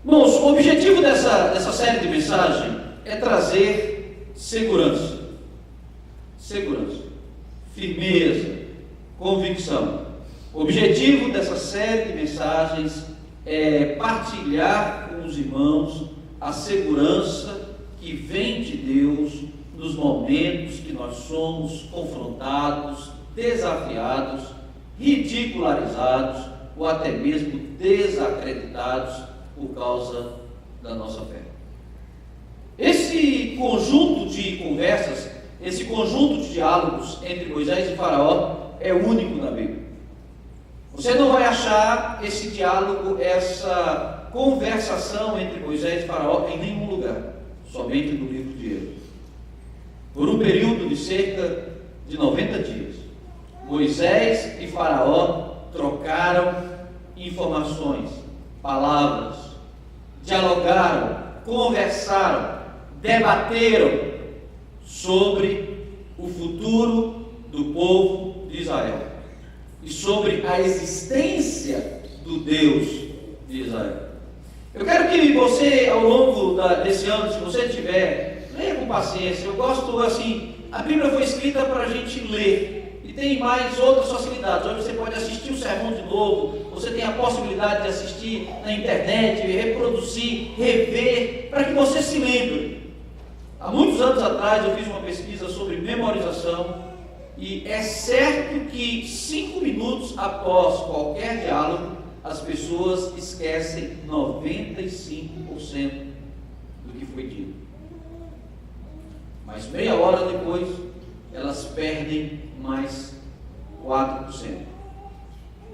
Irmãos, o objetivo dessa série de mensagem é trazer segurança, firmeza, convicção. O objetivo dessa série de mensagens é partilhar com os irmãos a segurança que vem de Deus nos momentos que nós somos confrontados, desafiados, ridicularizados ou até mesmo desacreditados por causa da nossa fé. Esse conjunto de conversas, esse conjunto de diálogos entre Moisés e Faraó é único na Bíblia. Você não vai achar esse diálogo, essa conversação entre Moisés e Faraó em nenhum lugar, somente no livro de Êxodo. Por um período de cerca de 90 dias, Moisés e Faraó trocaram informações, palavras, dialogaram, conversaram, debateram sobre o futuro do povo de Israel e sobre a existência do Deus de Israel. Eu quero que você, ao longo desse ano, se você tiver, leia com paciência. Eu gosto assim, a Bíblia foi escrita para a gente ler, e tem mais outras facilidades. Hoje você pode assistir o sermão de novo, você tem a possibilidade de assistir na internet, reproduzir, rever, para que você se lembre. Há muitos anos atrás eu fiz uma pesquisa sobre memorização, e é certo que 5 minutos após qualquer diálogo, as pessoas esquecem 95% do que foi dito. Mas meia hora depois, elas perdem mais 4%.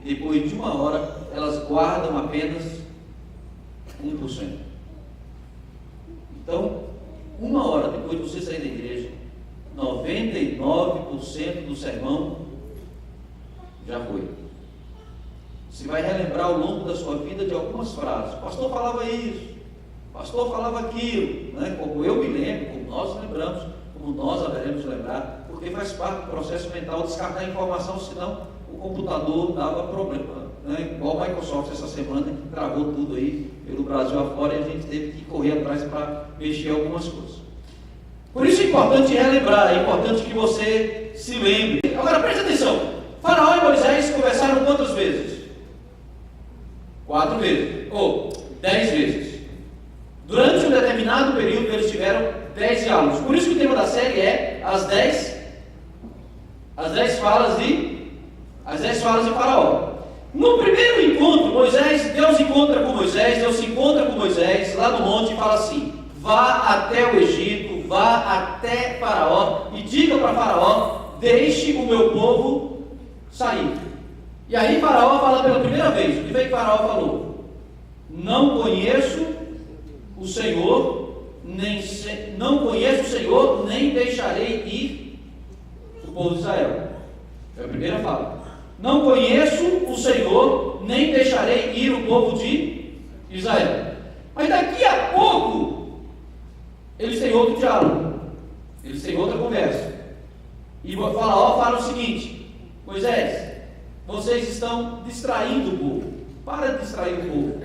E depois de uma hora, elas guardam apenas 1%. Então, uma hora depois de você sair da igreja, 99% do sermão já foi. Você vai relembrar ao longo da sua vida de algumas frases. O pastor falava isso, o pastor falava aquilo, né? Como eu me lembro, como nós lembramos, como nós haveremos lembrar, porque faz parte do processo mental descartar a informação, senão o computador dava problema, né? Igual a Microsoft essa semana travou tudo aí pelo Brasil afora e a gente teve que correr atrás para mexer algumas coisas. Por isso é importante relembrar, é importante que você se lembre. Agora preste atenção, Faraó e Moisés conversaram quantas vezes? 4 vezes, ou 10 vezes. Durante um determinado período eles tiveram 10 diálogos. Por isso que o tema da série é as 10 falas de Faraó. No primeiro encontro, Deus encontra com Moisés, Deus se encontra com Moisés lá no monte e fala assim: vá até o Egito, vá até Faraó e diga para Faraó: deixe o meu povo sair. E aí Faraó fala pela primeira vez. O que Faraó falou? Não conheço o Senhor, nem deixarei ir o povo de Israel. É a primeira fala. Não conheço o Senhor, nem deixarei ir o povo de Israel. Mas daqui a pouco eles têm outro diálogo, eles têm outra conversa. E o Faraó fala o seguinte: Moisés, vocês estão distraindo o povo. Para de distrair o povo.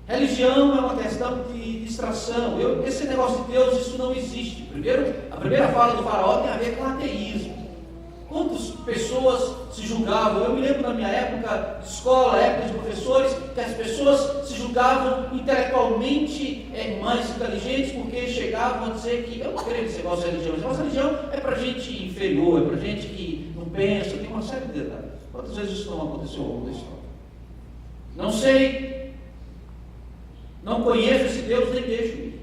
Religião é uma questão de distração. Esse negócio de Deus, isso não existe. A primeira fala do Faraó tem a ver com ateísmo. Quantas pessoas se julgavam? Eu me lembro na minha época de escola, época de professores, que as pessoas se julgavam intelectualmente mais inteligentes, porque chegavam a dizer que eu não queria esse negócio de religião, mas religião é para gente inferior, é para gente que não pensa, tem uma série de detalhes. Quantas vezes isso não aconteceu ao longo da história? Não sei, não conheço esse Deus, nem deixo ir.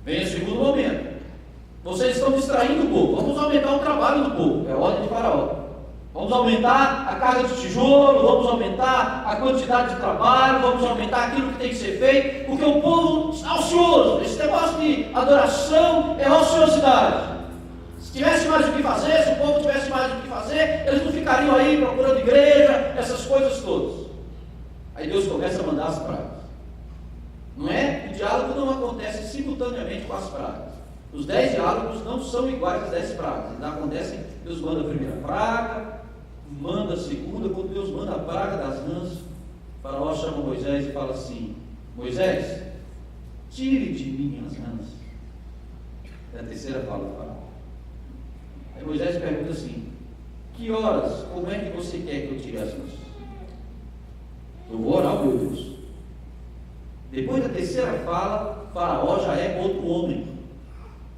Vem o segundo momento. Vocês estão distraindo o povo. Vamos aumentar o trabalho do povo. É a ordem de Faraó. Vamos aumentar a carga de tijolo, vamos aumentar a quantidade de trabalho, vamos aumentar aquilo que tem que ser feito, porque o povo está ocioso. Esse negócio de adoração é ociosidade. Se tivesse mais o que fazer, se o povo tivesse mais o que fazer, eles não ficariam aí procurando igreja, essas coisas todas. Aí Deus começa a mandar as pragas. Não é? O diálogo não acontece simultaneamente com as pragas. Os 10 diálogos não são iguais às 10 pragas. Ainda acontecem, Deus manda a primeira praga, manda a segunda. Quando Deus manda a praga das rãs, Faraó chama Moisés e fala assim: Moisés, tire de mim as rãs. É a terceira fala do faraó. Aí Moisés pergunta assim: que horas, como é que você quer que eu tire as rãs? Eu vou orar ao meu Deus. Depois da terceira fala, Faraó já é outro homem.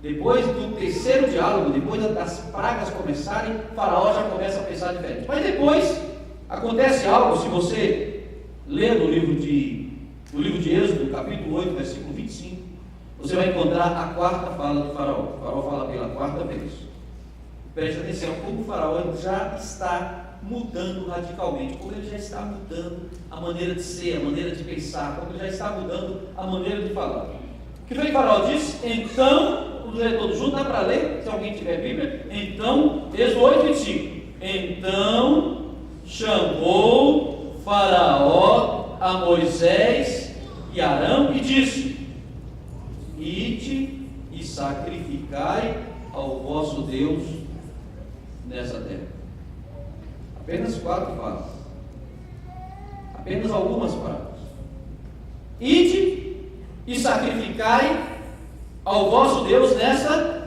Depois do terceiro diálogo, depois das pragas começarem, Faraó já começa a pensar diferente. Mas depois acontece algo, se você ler no livro de Êxodo, capítulo 8, versículo 25, você vai encontrar a quarta fala de Faraó. O Faraó fala pela quarta vez. Preste atenção como o Faraó já está mudando radicalmente, como ele já está mudando a maneira de ser, a maneira de pensar, como ele já está mudando a maneira de falar. O que foi que o Faraó disse? Então, vamos ler todos juntos, dá para ler, se alguém tiver Bíblia. Então, Êxodo 8, 25. Então chamou Faraó a Moisés e Arão e disse: ide e sacrificai ao vosso Deus nessa terra. Apenas 4 falas. Apenas algumas palavras. Ide e sacrificai ao vosso Deus nessa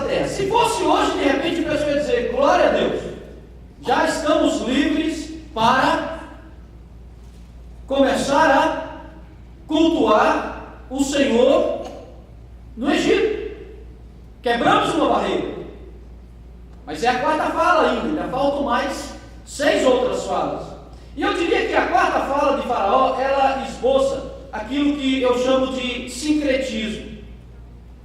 terra. Se fosse hoje, de repente a pessoa ia dizer: glória a Deus, já estamos livres para começar a cultuar o Senhor no Egito. Quebramos uma barreira. Mas é a quarta fala ainda faltam mais 6 outras falas. E eu diria que a quarta fala de Faraó, ela esboça aquilo que eu chamo de sincretismo.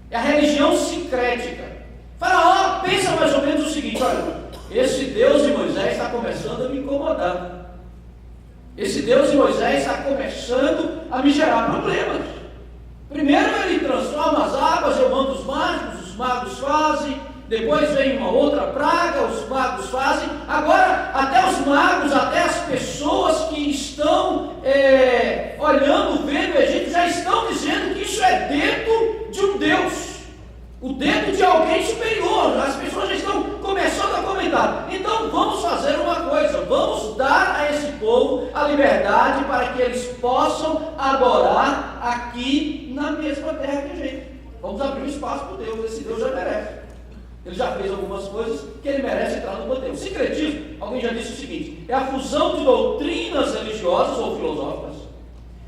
É a religião sincrética. Faraó pensa mais ou menos o seguinte: olha, esse Deus de Moisés está começando a me incomodar. Esse Deus de Moisés está começando a me gerar problemas. Primeiro ele transforma as águas, eu mando os magos fazem. Depois vem uma outra praga, os magos fazem. Agora, até os magos, até as pessoas que estão olhando, vendo o Egito, já estão dizendo que isso é dedo de um Deus, o dedo de alguém superior. As pessoas já estão começando a comentar. Então, vamos fazer uma coisa: vamos dar a esse povo a liberdade para que eles possam adorar aqui na mesma terra que a gente. Vamos abrir um espaço para Deus. Esse Deus já merece. Ele já fez algumas coisas que ele merece entrar no panteão. Sincretismo, alguém já disse o seguinte: é a fusão de doutrinas religiosas ou filosóficas.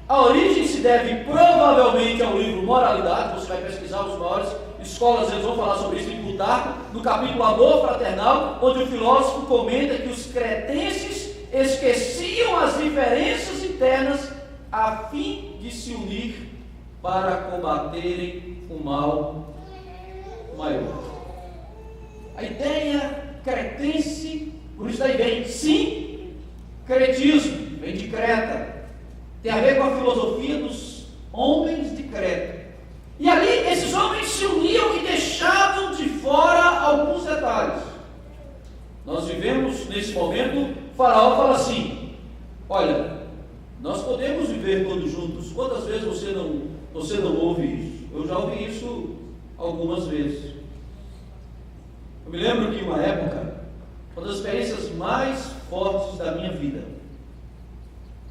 A origem se deve provavelmente ao livro Moralidade. Você vai pesquisar os maiores escolas, eles vão falar sobre isso em Plutarco, no capítulo Amor Fraternal, onde o filósofo comenta que os cretenses esqueciam as diferenças internas a fim de se unir para combaterem o mal maior. A ideia cretense, por isso daí vem sincretismo, vem de Creta, tem a ver com a filosofia dos homens de Creta. E ali esses homens se uniam e deixavam de fora alguns detalhes. Nós vivemos nesse momento, o Faraó fala assim: olha, nós podemos viver todos juntos. Quantas vezes você não ouve isso? Eu já ouvi isso algumas vezes. Eu me lembro que uma época, uma das experiências mais fortes da minha vida,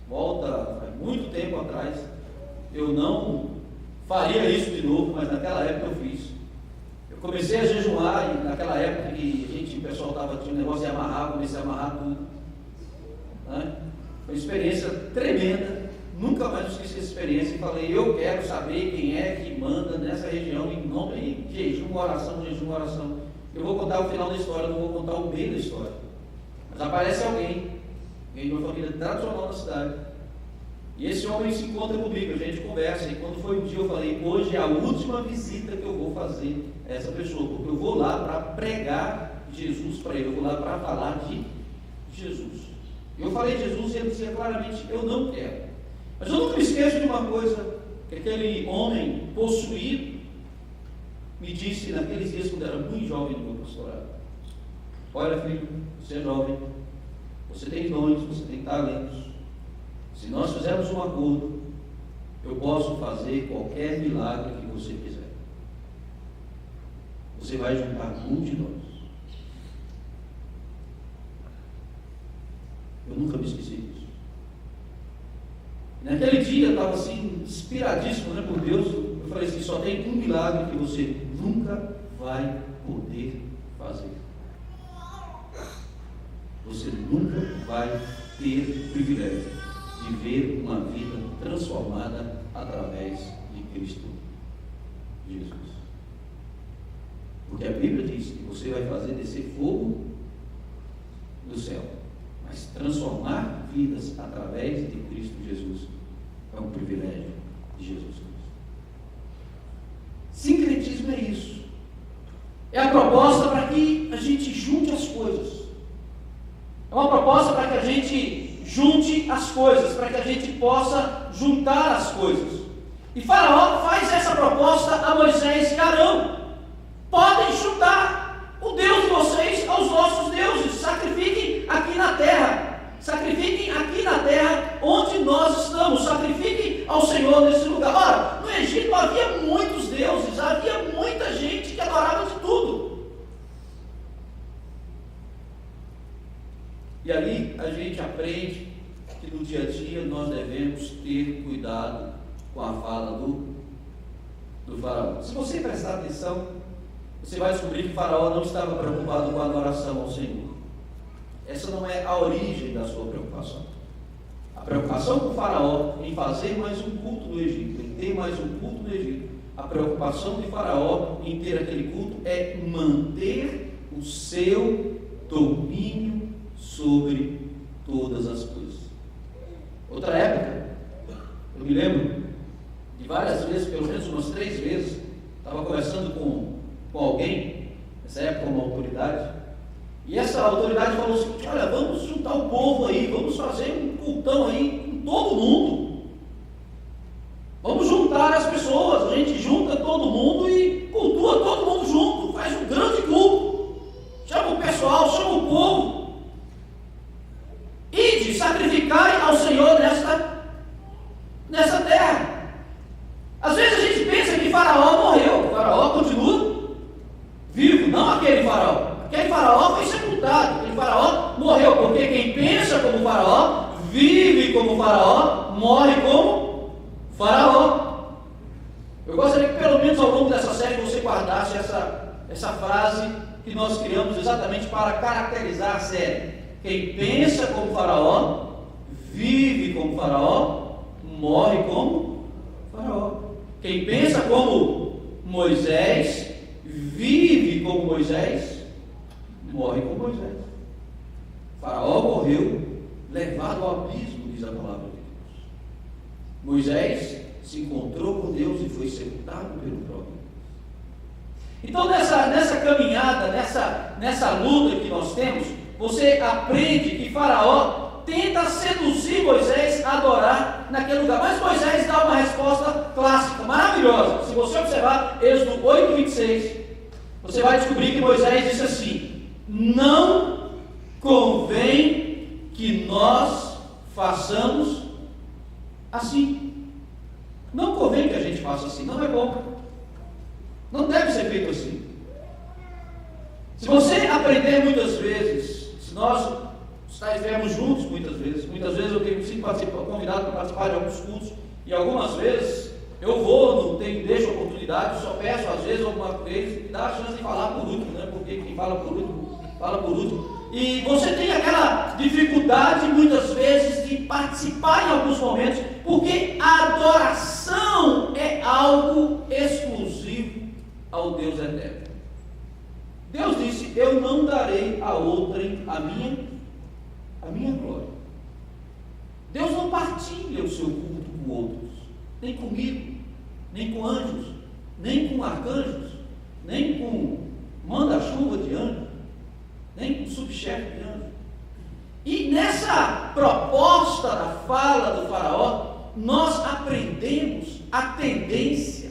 volta há muito tempo atrás, eu não faria isso de novo, mas naquela época eu fiz. Eu comecei a jejuar, e naquela época que o pessoal tinha um negócio de amarrar, comecei a amarrar tudo. Né? Foi uma experiência tremenda, nunca mais esqueci essa experiência, e falei: eu quero saber quem é que manda nessa região, em nome de jejum, oração. Eu vou contar o final da história, não vou contar o meio da história. Mas aparece alguém de uma família tradicional da cidade. E esse homem se encontra comigo, a gente conversa. E quando foi um dia eu falei: hoje é a última visita que eu vou fazer a essa pessoa, porque eu vou lá para pregar Jesus para ele, eu vou lá para falar de Jesus. Eu falei de Jesus e ele dizia claramente: eu não quero. Mas eu nunca me esqueço de uma coisa que aquele homem possuído me disse naqueles dias, quando era muito jovem no meu pastorado: olha, filho, você é jovem, você tem dons, você tem talentos. Se nós fizermos um acordo, eu posso fazer qualquer milagre que você quiser. Você vai juntar multidões. Eu nunca me esqueci disso. Naquele dia eu estava assim, inspiradíssimo, né, por Deus. Eu falei assim: só tem um milagre que você nunca vai poder fazer. Você nunca vai ter o privilégio de ver uma vida transformada através de Cristo Jesus. Porque a Bíblia diz que você vai fazer descer fogo do céu, mas transformar vidas através de Cristo Jesus é um privilégio de Jesus Cristo. Sincretismo é isso. É a proposta para que a gente junte as coisas. É uma proposta para que a gente junte as coisas, para que a gente possa juntar as coisas. E Faraó faz essa proposta a Moisés e Arão: podem juntar o Deus de vocês aos nossos deuses, sacrifiquem aqui na terra, sacrifiquem aqui na terra onde nós estamos, sacrifiquem ao Senhor nesse lugar. Ora, no Egito havia muitos deuses, havia muita gente que adorava de tudo. E ali a gente aprende que no dia a dia nós devemos ter cuidado com a fala do Faraó. Se você prestar atenção, você vai descobrir que Faraó não estava preocupado com a adoração ao Senhor. Essa não é a origem da sua preocupação. A preocupação do Faraó em fazer mais um culto no Egito, em ter mais um culto no Egito, a preocupação de Faraó em ter aquele culto é manter o seu domínio sobre todas as coisas. Outra época, eu me lembro de várias vezes, pelo menos umas 3 vezes, estava conversando com alguém, nessa época uma autoridade, e essa autoridade falou assim: olha, vamos juntar o povo aí, vamos fazer um cultão aí com todo mundo, vamos juntar as pessoas, a gente junta todo mundo e cultua todo mundo junto, faz um grande culto, chama o pessoal, chama o povo, ide, sacrificai ao Senhor nessa terra. Às vezes a gente pensa que Faraó morreu, o Faraó continua vivo, não aquele Faraó. Aquele Faraó foi sepultado, aquele Faraó morreu, porque quem pensa como Faraó, vive como Faraó, morre como Faraó. Eu gostaria que pelo menos ao longo dessa série você guardasse essa frase que nós criamos exatamente para caracterizar a série. Quem pensa como Faraó, vive como Faraó, morre como Faraó. Quem pensa como Moisés, vive como Moisés, morre como Moisés. Faraó morreu levado ao abismo, diz a palavra de Deus. Moisés se encontrou com Deus e foi sepultado pelo próprio Deus. Então nessa caminhada, nessa luta que nós temos, você aprende que Faraó tenta seduzir Moisés a adorar naquele lugar, mas Moisés dá uma resposta clássica, maravilhosa. Se você observar Êxodo 8:26, você vai descobrir que Moisés disse assim: não convém que nós façamos assim. Não convém que a gente faça assim, não é bom, não deve ser feito assim. Se você aprender muitas vezes, se nós estivermos juntos muitas vezes eu tenho sido convidado para participar de alguns cultos, e algumas vezes eu vou, não deixo a oportunidade, só peço às vezes alguma vez, me dá a chance de falar por último, né? Porque quem fala por último, fala por último. E você tem aquela dificuldade muitas vezes de participar em alguns momentos, porque a adoração é algo exclusivo ao Deus eterno. Deus disse: eu não darei a outrem a minha glória. Deus não partilha o seu culto com outros, nem comigo, nem com anjos, nem com arcanjos, nem com manda-chuva de anjo, nem com subchefe de anjo. E nessa proposta da fala do Faraó, nós aprendemos a tendência,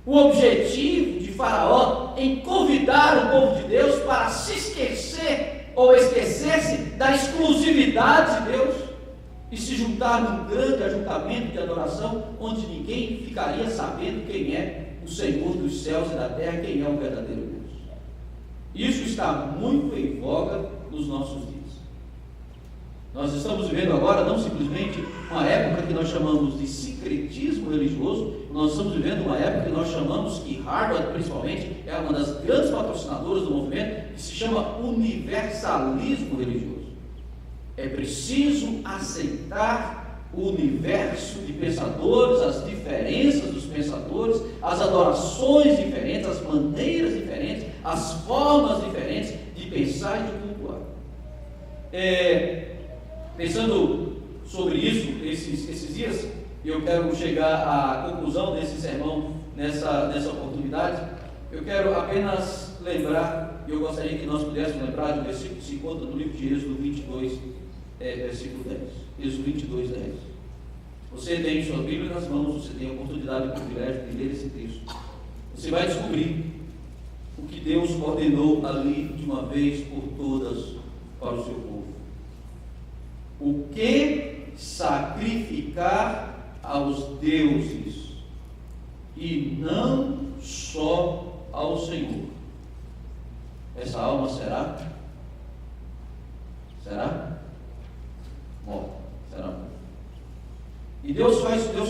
o objetivo de Faraó em convidar o povo de Deus para se esquecer ou esquecer-se da exclusividade de Deus e se juntar num grande ajuntamento de adoração, onde ninguém ficaria sabendo quem é o Senhor dos céus e da terra, quem é o verdadeiro Deus. Isso está muito em voga nos nossos dias. Nós estamos vivendo agora não simplesmente uma época que nós chamamos de sincretismo religioso, nós estamos vivendo uma época que nós chamamos, que Harvard principalmente é uma das grandes patrocinadoras do movimento, que se chama universalismo religioso. É preciso aceitar o universo de pensadores, as diferenças dos pensadores, as adorações diferentes, as maneiras diferentes, as formas diferentes de pensar e de cultuar. Pensando sobre isso, esses dias, eu quero chegar à conclusão desse sermão nessa oportunidade. Eu quero apenas lembrar, e eu gostaria que nós pudéssemos lembrar de um versículo que se encontra no livro de Êxodo 22, versículo 10. Êxodo 22, 10. Você tem sua Bíblia nas mãos, você tem a oportunidade e o privilégio de ler esse texto. Você vai descobrir o que Deus ordenou ali de uma vez por todas para o seu povo. O que sacrificar aos deuses e não só ao Senhor. Essa alma será? Morta. Será morta. E Deus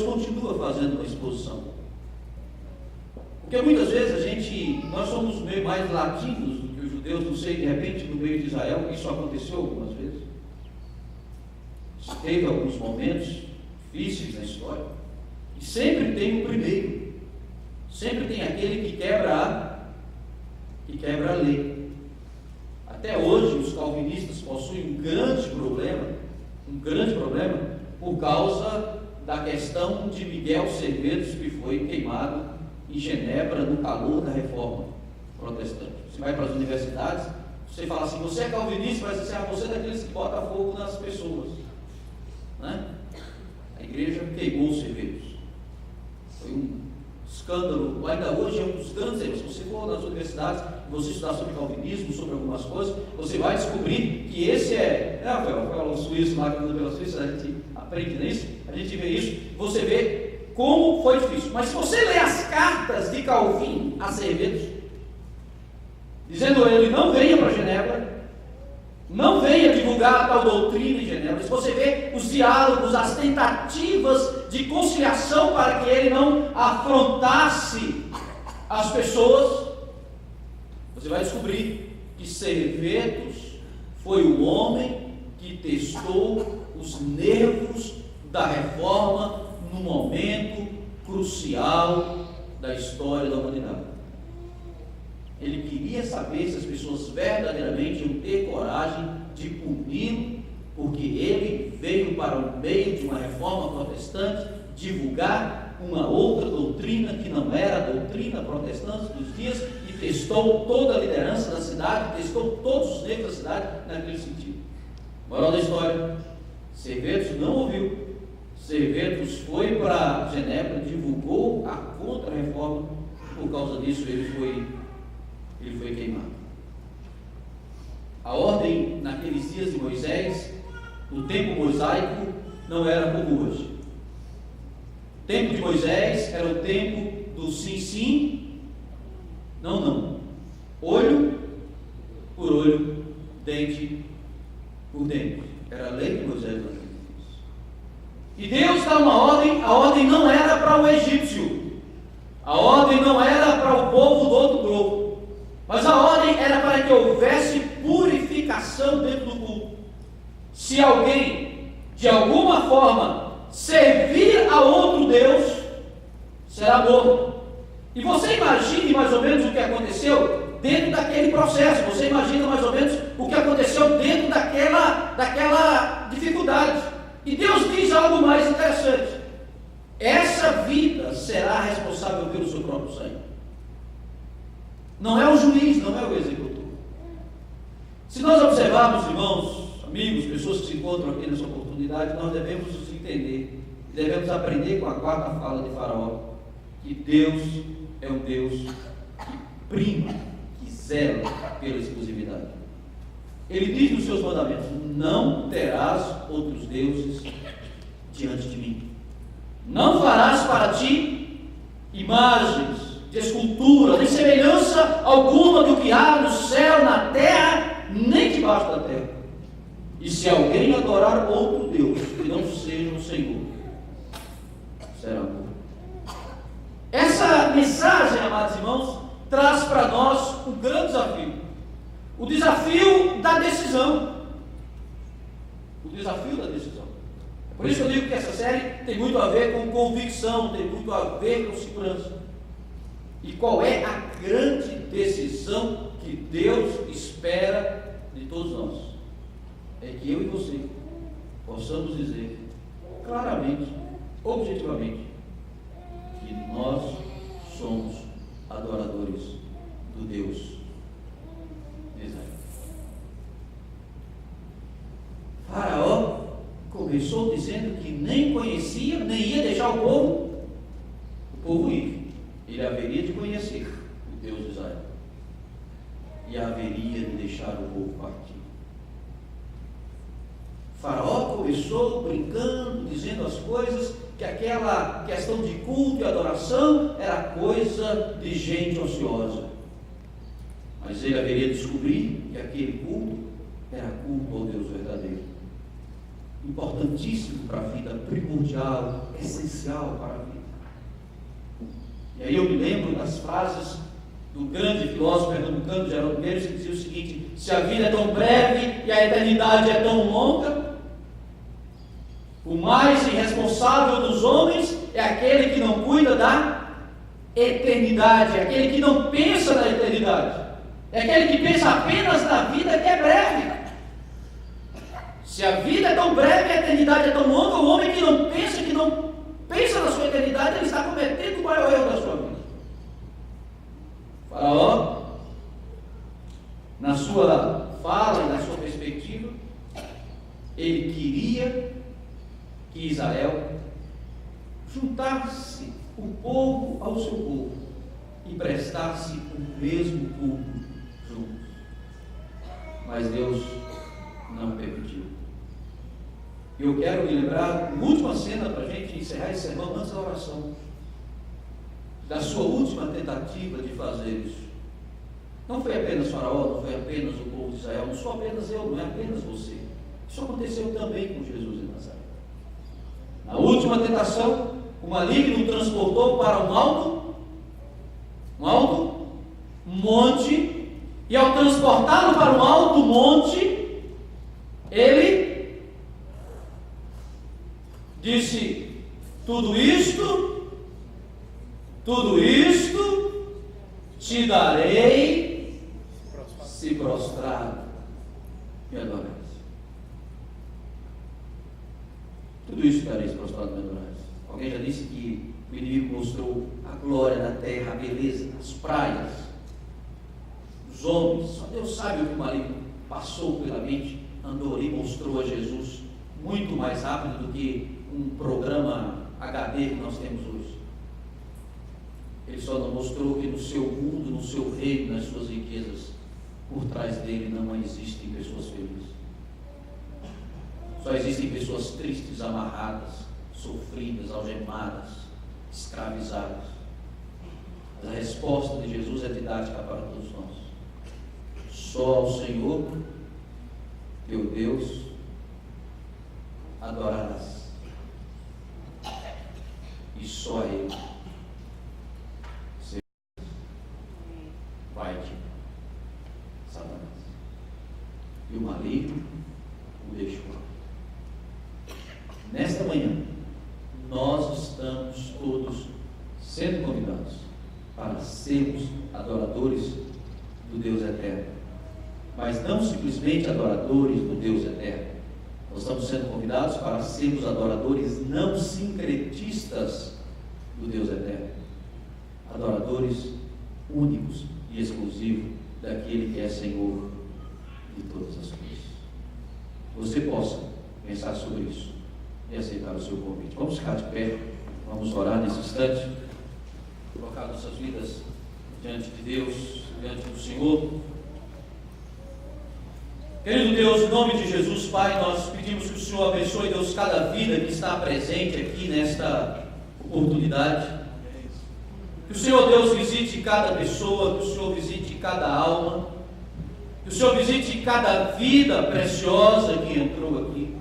continua fazendo uma exposição. Porque muitas vezes nós somos meio mais latinos do que os judeus, não sei, de repente no meio de Israel, isso aconteceu algumas vezes. Teve alguns momentos difíceis na história, e sempre tem o primeiro, sempre tem aquele que quebra a lei. Até hoje os calvinistas possuem um grande problema por causa da questão de Miguel Servetos, que foi queimado em Genebra no calor da reforma protestante. Você vai para as universidades, você fala assim, você é calvinista, mas você é daqueles que bota fogo nas pessoas, né? A igreja queimou os Servetos. Foi um escândalo, ainda hoje é um dos grandes erros. Se você for nas universidades, você estudar sobre calvinismo, sobre algumas coisas, você vai descobrir que esse Rafael, o suíço lá, pela Suíça, a gente aprende nisso, a gente vê isso, você vê como foi difícil. Mas se você ler as cartas de Calvin a Servetos, dizendo a ele, não venha para Genebra, não venha divulgar a tal doutrina em Genebra, se você vê os diálogos, as tentativas de conciliação para que ele não afrontasse as pessoas, você vai descobrir que Servetos foi o homem que testou os nervos da reforma no momento crucial da história da humanidade. Ele queria saber se as pessoas verdadeiramente iam ter coragem de puni-lo, porque ele veio para o meio de uma reforma protestante divulgar uma outra doutrina que não era a doutrina protestante dos dias, e testou toda a liderança da cidade, testou todos os negros da cidade naquele sentido. Moral da história, Servetos não ouviu. Servetos foi para Genebra, divulgou a contra-reforma, por causa disso ele foi queimado. A ordem naqueles dias de Moisés, no tempo mosaico, não era como hoje. O tempo de Moisés era o tempo do sim, sim, não, não. Olho por olho, dente por dente. Era a lei de Moisés naqueles dias. E Deus dá uma ordem, a ordem não era para o egípcio, a ordem não era para o povo do outro povo, mas a ordem era para que houvesse purificação dentro do culto. Se alguém, de alguma forma, servir a outro Deus, será morto. E você imagine mais ou menos o que aconteceu dentro daquele processo. Você imagina mais ou menos o que aconteceu dentro daquela dificuldade. E Deus diz algo mais interessante: essa vida será responsável pelo seu próprio sangue. Não é o juiz, não é o executor. Se nós observarmos, irmãos, amigos, pessoas que se encontram aqui nessa oportunidade, nós devemos nos entender, devemos aprender com a quarta fala de Faraó, que Deus é um Deus que prima, que zela pela exclusividade. Ele diz nos seus mandamentos: não terás outros deuses diante de mim. Não farás para ti imagens de escultura, nem semelhança alguma do que há no céu, na terra, nem debaixo da terra. E se alguém adorar outro Deus que não seja o Senhor, será morto. Essa mensagem, amados irmãos, traz para nós um grande desafio. O desafio da decisão. O desafio da decisão. É por isso que eu digo que essa série tem muito a ver com convicção, tem muito a ver com segurança. E qual é a grande decisão que Deus espera de todos nós? É que eu e você possamos dizer claramente, objetivamente, que nós somos adoradores do Deus de Israel. Faraó começou dizendo que nem conhecia, nem ia deixar o povo ir. Ele haveria de conhecer o Deus de Israel e haveria de deixar o povo partir. Faraó começou brincando, dizendo as coisas, que aquela questão de culto e adoração era coisa de gente ociosa. Mas ele haveria de descobrir que aquele culto era culto ao Deus verdadeiro. Importantíssimo para a vida, primordial, essencial para a vida. E aí eu me lembro das frases do grande filósofo pernambucano Geraldo Medeiros, que dizia o seguinte: se a vida é tão breve e a eternidade é tão longa, o mais irresponsável dos homens é aquele que não cuida da eternidade, é aquele que não pensa na eternidade, é aquele que pensa apenas na vida que é breve. Se a vida é tão breve e a eternidade é tão longa, o homem que não pensa na sua eternidade, ele está cometendo o maior erro da sua vida. Faraó, na sua fala e na sua perspectiva, ele queria que Israel juntasse o povo ao seu povo e prestasse o mesmo culto juntos. Mas Deus não permitiu. Eu quero me lembrar, uma última cena para a gente encerrar esse sermão antes da oração, da sua última tentativa de fazer isso. Não foi apenas Faraó, não foi apenas o povo de Israel, não sou apenas eu, não é apenas você. Isso aconteceu também com Jesus de Nazaré. Na última tentação, o maligno o transportou para um alto monte, e ao transportá-lo para um alto monte, ele disse: tudo isto te darei se prostrado e adorares. Tudo isso darei se prostrado e adorares. Alguém já disse que o inimigo mostrou a glória da terra, a beleza, as praias, os homens. Só Deus sabe o que o maligno passou pela mente, andou ali e mostrou a Jesus muito mais rápido do que um programa HD que nós temos hoje. Ele só não mostrou que no seu mundo, no seu reino, nas suas riquezas, por trás dele não existem pessoas felizes. Só existem pessoas tristes, amarradas, sofridas, algemadas, escravizadas. A resposta de Jesus é didática para todos nós. Só ao Senhor, teu Deus, adorarás. E só a Ele vai-te, Satanás. E o maligno o deixou. Nesta manhã, nós estamos todos sendo convidados para sermos adoradores do Deus eterno. Mas não simplesmente adoradores do Deus eterno. Nós estamos sendo convidados para sermos adoradores não sincretistas do Deus eterno. Adoradores únicos e exclusivos daquele que é Senhor de todas as coisas. Você possa pensar sobre isso e aceitar o seu convite. Vamos ficar de pé, vamos orar nesse instante, colocar nossas vidas diante de Deus, diante do Senhor. Querido Deus, em nome de Jesus, Pai, nós pedimos que o Senhor abençoe, Deus, cada vida que está presente aqui nesta oportunidade. Que o Senhor, Deus, visite cada pessoa, que o Senhor visite cada alma. Que o Senhor visite cada vida preciosa que entrou aqui.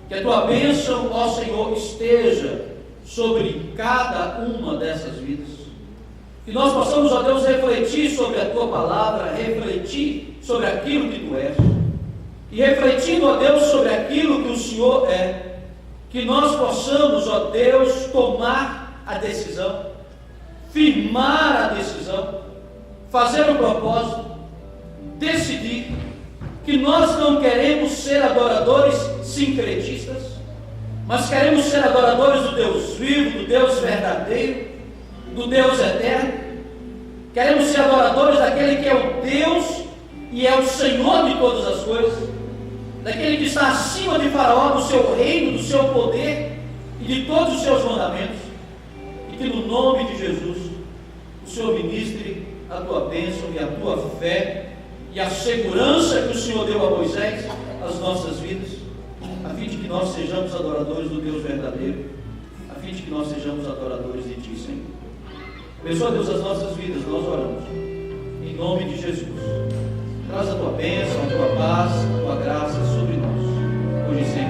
Que a tua bênção, ó Senhor, esteja sobre cada uma dessas vidas. Que nós possamos, ó Deus, refletir sobre a tua palavra, refletir sobre aquilo que tu és. E refletindo, ó Deus, sobre aquilo que o Senhor é, que nós possamos, ó Deus, tomar a decisão, firmar a decisão, fazer o propósito, decidir que nós não queremos ser adoradores sincretistas, mas queremos ser adoradores do Deus vivo, do Deus verdadeiro, do Deus eterno. Queremos ser adoradores daquele que é o Deus e é o Senhor de todas as coisas, daquele que está acima de Faraó, do seu reino, do seu poder e de todos os seus mandamentos. E que no nome de Jesus o Senhor ministre a tua bênção e a tua fé e a segurança que o Senhor deu a Moisés às nossas vidas, a fim de que nós sejamos adoradores do Deus verdadeiro, a fim de que nós sejamos adoradores de Ti, Senhor. Abençoa, Deus, as nossas vidas, nós oramos, em nome de Jesus. Traz a tua bênção, a tua paz, a tua graça sobre nós, hoje e sempre.